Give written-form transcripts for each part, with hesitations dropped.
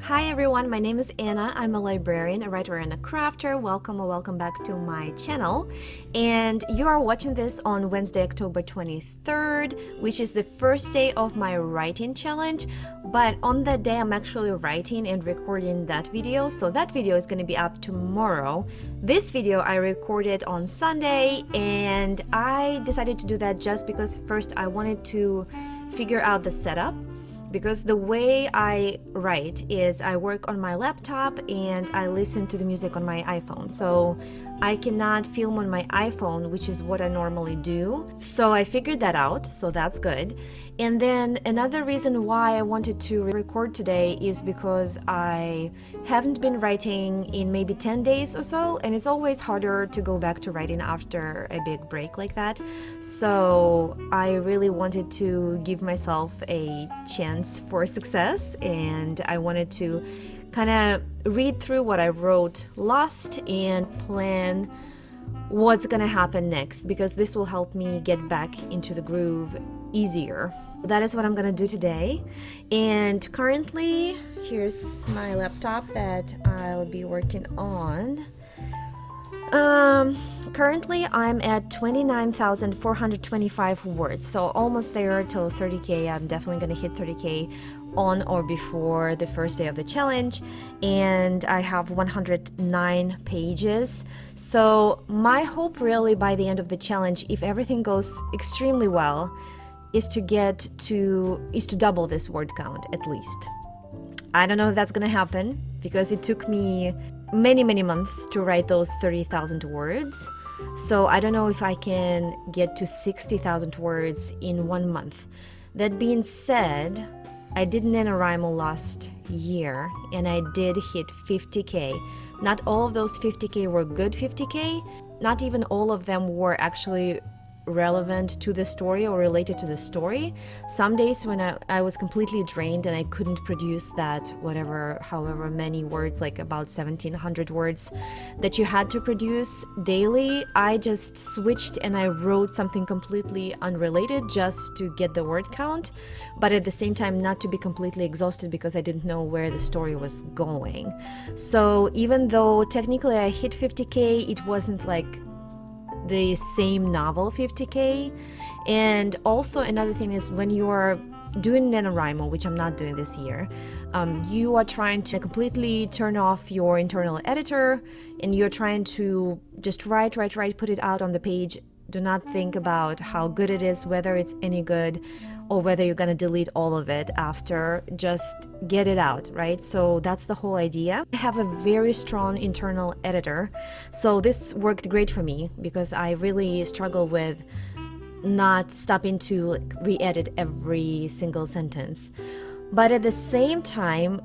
Hi everyone, my name is Anna. I'm a librarian, a writer, and a crafter. Welcome or welcome back to my channel. And you are watching this on Wednesday, October 23rd, which is the first day of my writing challenge. But on that day, I'm actually writing and recording that video. So that video is going to be up tomorrow. This video I recorded on Sunday, and I decided to do that just because first I wanted to figure out the setup. Because the way I write is I work on my laptop and I listen to the music on my iPhone. So I cannot film on my iPhone, which is what I normally do. So I figured that out, so that's good. And then another reason why I wanted to record today is because I haven't been writing in maybe 10 days or so, and it's always harder to go back to writing after a big break like that. So I really wanted to give myself a chance for success, and I wanted to kind of read through what I wrote last and plan what's gonna happen next, because this will help me get back into the groove easier. That is what I'm gonna do today. And currently, here's my laptop that I'll be working on. Currently I'm at 29,425 words, so almost there till 30k. I'm definitely gonna hit 30k on or before the first day of the challenge, and I have 109 pages. So my hope really by the end of the challenge, if everything goes extremely well, is to double this word count at least. I don't know if that's gonna happen because it took me many months to write those 30,000 words. So I don't know if I can get to 60,000 words in 1 month. That being said, I did NaNoWriMo last year and I did hit 50k. Not all of those 50k were good 50k. Not even all of them were actually relevant to the story or related to the story. Some days when I was completely drained and I couldn't produce that however many words, like about 1700 words that you had to produce daily, I just switched and I wrote something completely unrelated just to get the word count, but at the same time not to be completely exhausted because I didn't know where the story was going. So even though technically I hit 50k, it wasn't like the same novel 50k. And also another thing is when you are doing NaNoWriMo, which I'm not doing this year, you are trying to completely turn off your internal editor and you're trying to just write, put it out on the page. Do not think about how good it is, whether it's any good, or whether you're gonna delete all of it after. Just get it out, right? So that's the whole idea. I have a very strong internal editor, so this worked great for me because I really struggle with not stopping to re-edit every single sentence. But at the same time,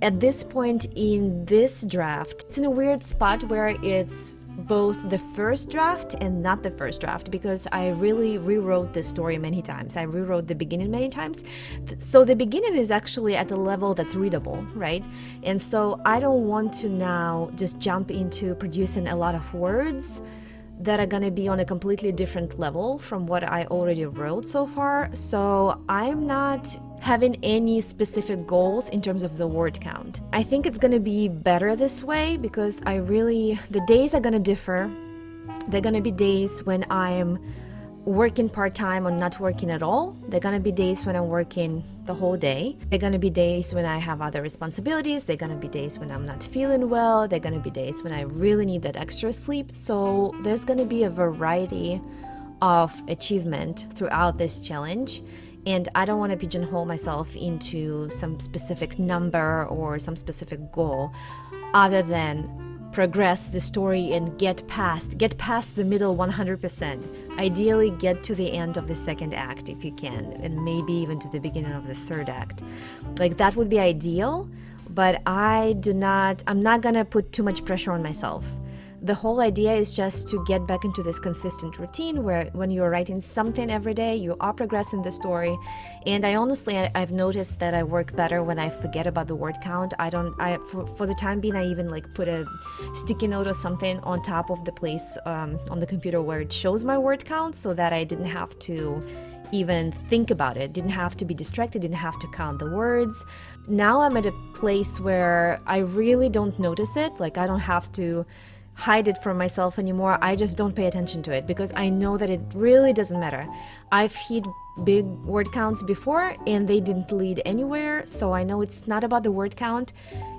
at this point in this draft, it's in a weird spot where it's both the first draft and not the first draft, because I really rewrote the story many times. I rewrote the beginning many times. So the beginning is actually at a level that's readable, right? And so I don't want to now just jump into producing a lot of words that are gonna be on a completely different level from what I already wrote so far. So I'm not having any specific goals in terms of the word count. I think it's gonna be better this way because the days are gonna differ. They're gonna be days when I'm working part-time or not working at all. They're gonna be days when I'm working the whole day. They're gonna be days when I have other responsibilities. They're gonna be days when I'm not feeling well. They're gonna be days when I really need that extra sleep. So there's gonna be a variety of achievement throughout this challenge. And I don't want to pigeonhole myself into some specific number or some specific goal other than progress the story and get past the middle 100%. Ideally get to the end of the second act if you can, and maybe even to the beginning of the third act. Like that would be ideal, but I'm not gonna put too much pressure on myself. The whole idea is just to get back into this consistent routine where when you're writing something every day, you are progressing the story. And I've noticed that I work better when I forget about the word count. For the time being, I even like put a sticky note or something on top of the place on the computer where it shows my word count so that I didn't have to even think about it, didn't have to be distracted, didn't have to count the words. Now I'm at a place where I really don't notice it. Like, I don't have to hide it from myself anymore. I just don't pay attention to it because I know that it really doesn't matter. I've hit big word counts before and they didn't lead anywhere, so I know it's not about the word count,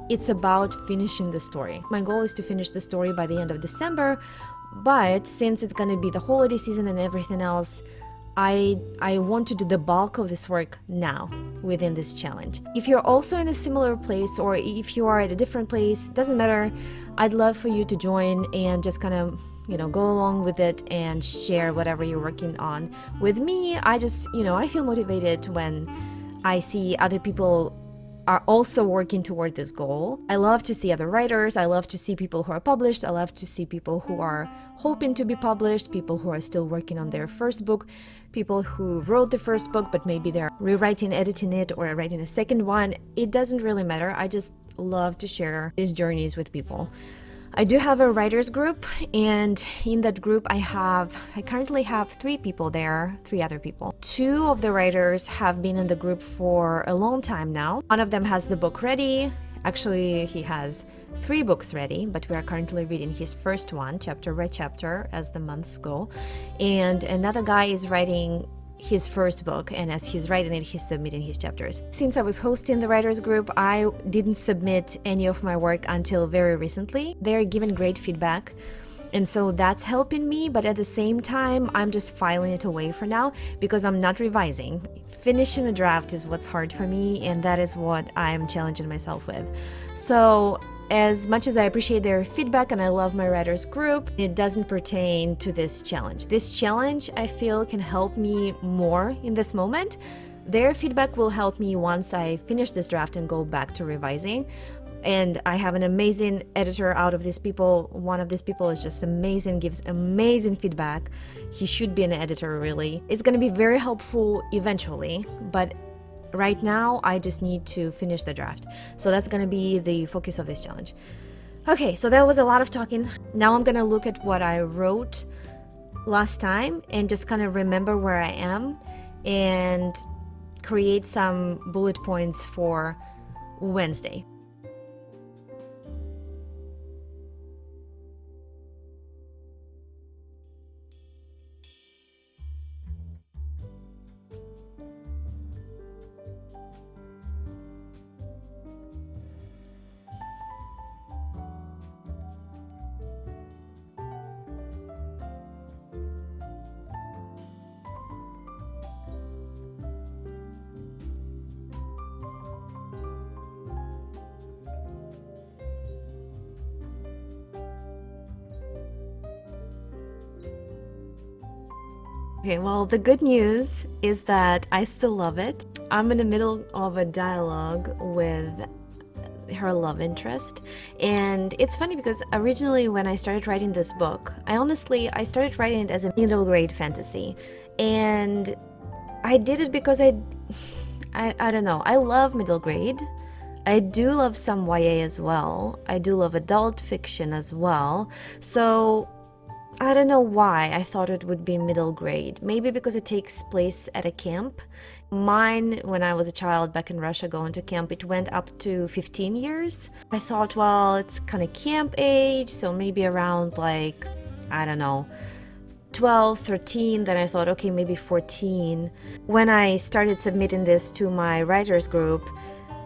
it's about finishing the story. My goal is to finish the story by the end of December, but since it's going to be the holiday season and everything else, I want to do the bulk of this work now within this challenge. If you're also in a similar place, or if you are at a different place, doesn't matter. I'd love for you to join and just kind of, go along with it and share whatever you're working on with me. I just, I feel motivated when I see other people are also working toward this goal. I love to see other writers. I love to see people who are published. I love to see people who are hoping to be published, people who are still working on their first book, people who wrote the first book, but maybe they're rewriting, editing it, or writing a second one. It doesn't really matter. I just love to share these journeys with people. I do have a writers group, and in that group I currently have 3 people there, 3 other people. 2 of the writers have been in the group for a long time now. One of them has the book ready. Actually, he has 3 books ready, but we are currently reading his first one, chapter by chapter, as the months go. And another guy is writing his first book, and as he's writing it, he's submitting his chapters. Since I was hosting the writers group, I didn't submit any of my work until very recently. They're giving great feedback, and so that's helping me, but at the same time, I'm just filing it away for now because I'm not revising. Finishing a draft is what's hard for me, and that is what I'm challenging myself with. So as much as I appreciate their feedback and I love my writers group, it doesn't pertain to this challenge. This challenge, I feel, can help me more in this moment. Their feedback will help me once I finish this draft and go back to revising. And I have an amazing editor out of these people. One of these people is just amazing, gives amazing feedback. He should be an editor, really. It's going to be very helpful eventually, but right now, I just need to finish the draft. So that's going to be the focus of this challenge. Okay, so that was a lot of talking. Now I'm going to look at what I wrote last time and just kind of remember where I am and create some bullet points for Wednesday. Okay, well, the good news is that I still love it. I'm in the middle of a dialogue with her love interest, and it's funny because originally when I started writing this book, I started writing it as a middle grade fantasy, and I did it because I don't know, I love middle grade. I do love some YA as well. I do love adult fiction as well. So I don't know why I thought it would be middle grade. Maybe because it takes place at a camp. Mine, when I was a child back in Russia going to camp, it went up to 15 years. I thought, well, it's kind of camp age, so maybe around like, I don't know, 12, 13. Then I thought, okay, maybe 14. When I started submitting this to my writers group,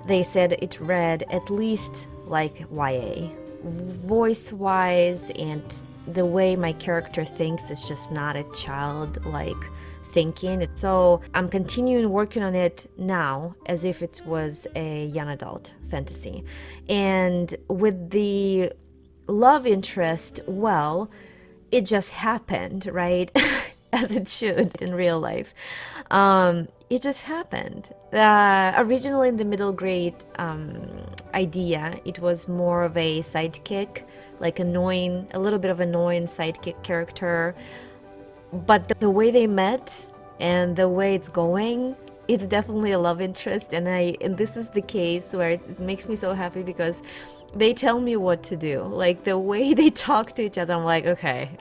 they said it read at least like YA. Voice-wise and the way my character thinks is just not a childlike thinking. So I'm continuing working on it now as if it was a young adult fantasy. And with the love interest, well, it just happened, right? As it should in real life. It just happened. Originally in the middle grade idea, it was more of a sidekick, like a little bit of annoying sidekick character. But the way they met and the way it's going, it's definitely a love interest. And this is the case where it makes me so happy because they tell me what to do. Like the way they talk to each other, I'm like, okay,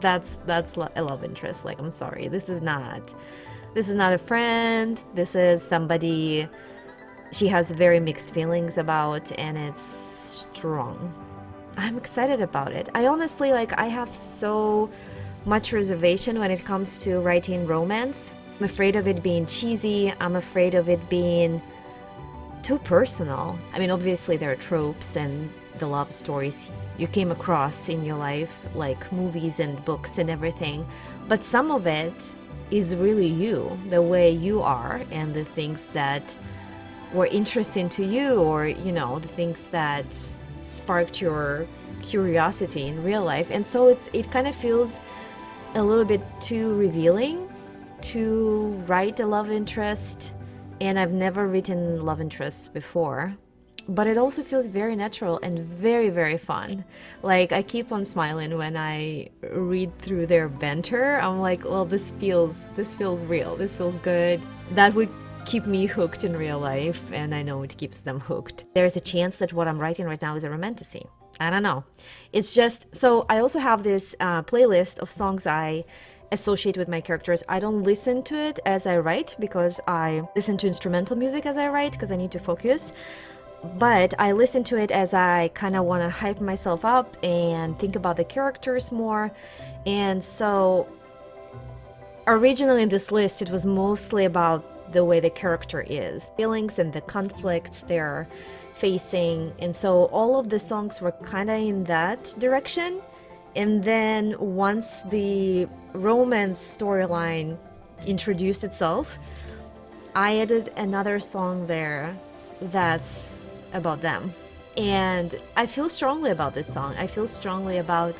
that's a love interest. Like, I'm sorry, this is not This is not a friend. This is somebody she has very mixed feelings about, and it's strong. I'm excited about it. I honestly, like, I have so much reservation when it comes to writing romance. I'm afraid of it being cheesy. I'm afraid of it being too personal. I mean, obviously there are tropes and the love stories you came across in your life, like movies and books and everything, but some of it is really you, the way you are, and the things that were interesting to you, or the things that sparked your curiosity in real life. And so it kind of feels a little bit too revealing to write a love interest, and I've never written love interests before, but it also feels very natural and very, very fun. Like, I keep on smiling when I read through their banter. I'm like, well, this feels real, this feels good. That would keep me hooked in real life, and I know it keeps them hooked. There's a chance that what I'm writing right now is a romantasy. I don't know. It's just, so I also have this playlist of songs I associate with my characters. I don't listen to it as I write, because I listen to instrumental music as I write because I need to focus. But I listen to it as I kind of want to hype myself up and think about the characters more. And so originally in this list, it was mostly about the way the character is, feelings and the conflicts they're facing. And so all of the songs were kind of in that direction. And then once the romance storyline introduced itself, I added another song there that's about them. And I feel strongly about this song. I feel strongly about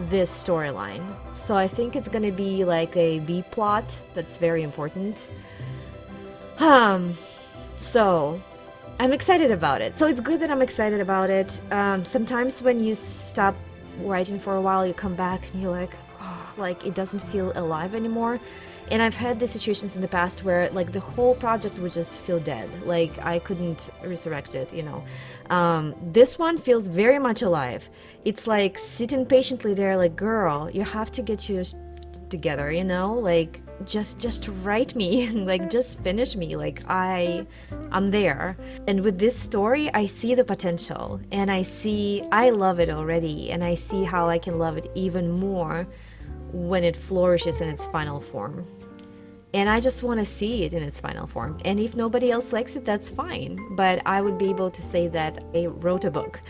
this storyline. So I think it's gonna be like a B plot that's very important. So I'm excited about it. So it's good that I'm excited about it. Sometimes when you stop writing for a while, you come back and you're like, oh, like it doesn't feel alive anymore. And I've had these situations in the past where like the whole project would just feel dead. Like I couldn't resurrect it, This one feels very much alive. It's like sitting patiently there like, girl, you have to get yours together, Like just write me, like just finish me. Like I'm there. And with this story, I see the potential, and I love it already, and I see how I can love it even more when it flourishes in its final form. And I just want to see it in its final form. And if nobody else likes it, that's fine. But I would be able to say that I wrote a book.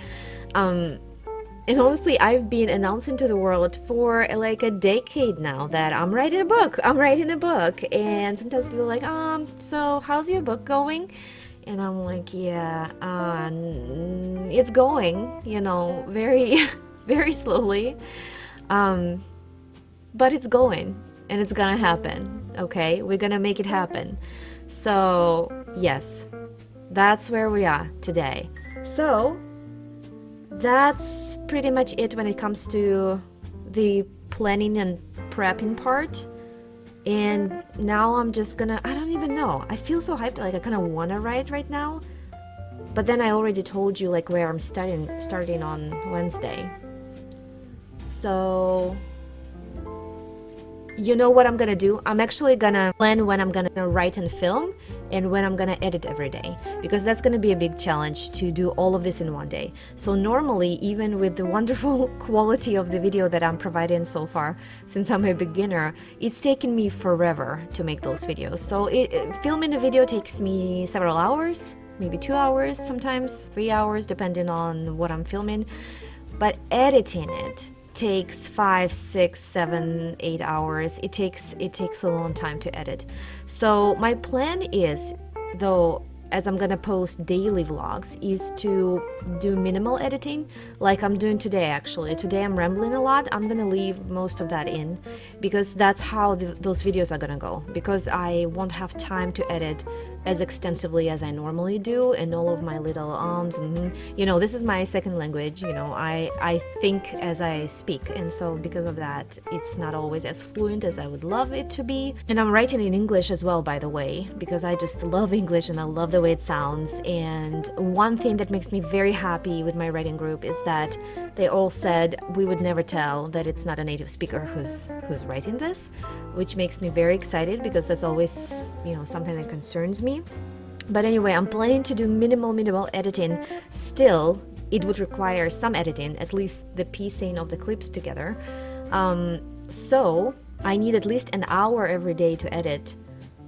And honestly, I've been announcing to the world for like a decade now that I'm writing a book. And sometimes people are like, so how's your book going? And I'm like, yeah, it's going, very, very slowly. But it's going, and it's gonna happen, okay? We're gonna make it happen. So, yes, that's where we are today. So, that's pretty much it when it comes to the planning and prepping part. And now I'm just gonna, I don't even know. I feel so hyped, like I kind of wanna write right now. But then I already told you like where I'm starting on Wednesday. So you know what I'm gonna do? I'm actually gonna plan when I'm gonna write and film and when I'm gonna edit every day, because that's gonna be a big challenge to do all of this in one day. So normally, even with the wonderful quality of the video that I'm providing so far, since I'm a beginner, it's taken me forever to make those videos. So filming a video takes me several hours, maybe 2 hours, sometimes 3 hours, depending on what I'm filming. But editing it takes 5, 6, 7, 8 hours. It takes a long time to edit. So my plan is, though, as I'm gonna post daily vlogs, is to do minimal editing, like I'm doing today. Actually today I'm rambling a lot. I'm gonna leave most of that in, because that's how those videos are gonna go, because I won't have time to edit as extensively as I normally do, and all of my little and this is my second language. I think as I speak, and so because of that, it's not always as fluent as I would love it to be. And I'm writing in English as well, by the way, because I just love English and I love the way it sounds. And one thing that makes me very happy with my writing group is that they all said we would never tell that it's not a native speaker who's writing this, which makes me very excited because that's always, you know, something that concerns me. But anyway, I'm planning to do minimal editing. Still, it would require some editing, at least the piecing of the clips together. So I need at least an hour every day to edit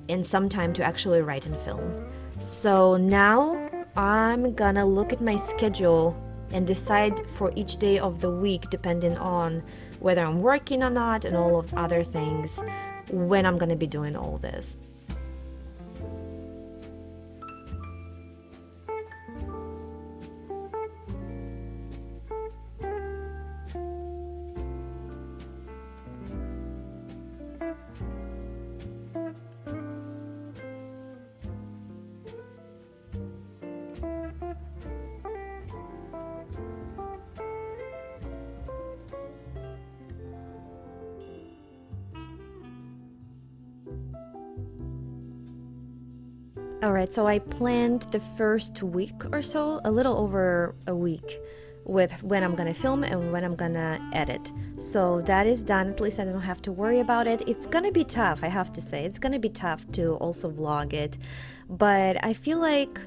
and some time to actually write and film. So now I'm gonna look at my schedule and decide for each day of the week, depending on whether I'm working or not and all of other things, when I'm gonna be doing all this. Alright, so I planned the first week or so, a little over a week, with when I'm gonna film and when I'm gonna edit. So that is done, at least I don't have to worry about it. It's gonna be tough, I have to say. It's gonna be tough to also vlog it, but I feel like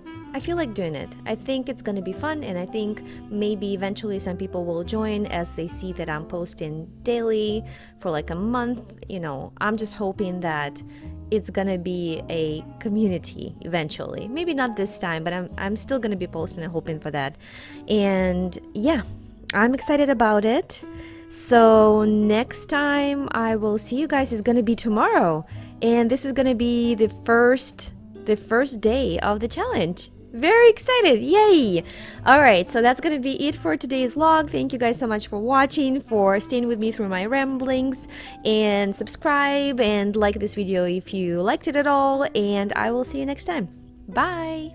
doing it. I think it's gonna be fun, and I think maybe eventually some people will join as they see that I'm posting daily for like a month. You know, I'm just hoping that it's gonna be a community eventually. Maybe not this time, but I'm still gonna be posting and hoping for that. And yeah, I'm excited about it. So next time I will see you guys is gonna be tomorrow, and this is gonna be the first day of the challenge. Very excited, yay! Alright, so that's gonna be it for today's vlog. Thank you guys so much for watching, for staying with me through my ramblings, and subscribe and like this video if you liked it at all, and I will see you next time. Bye!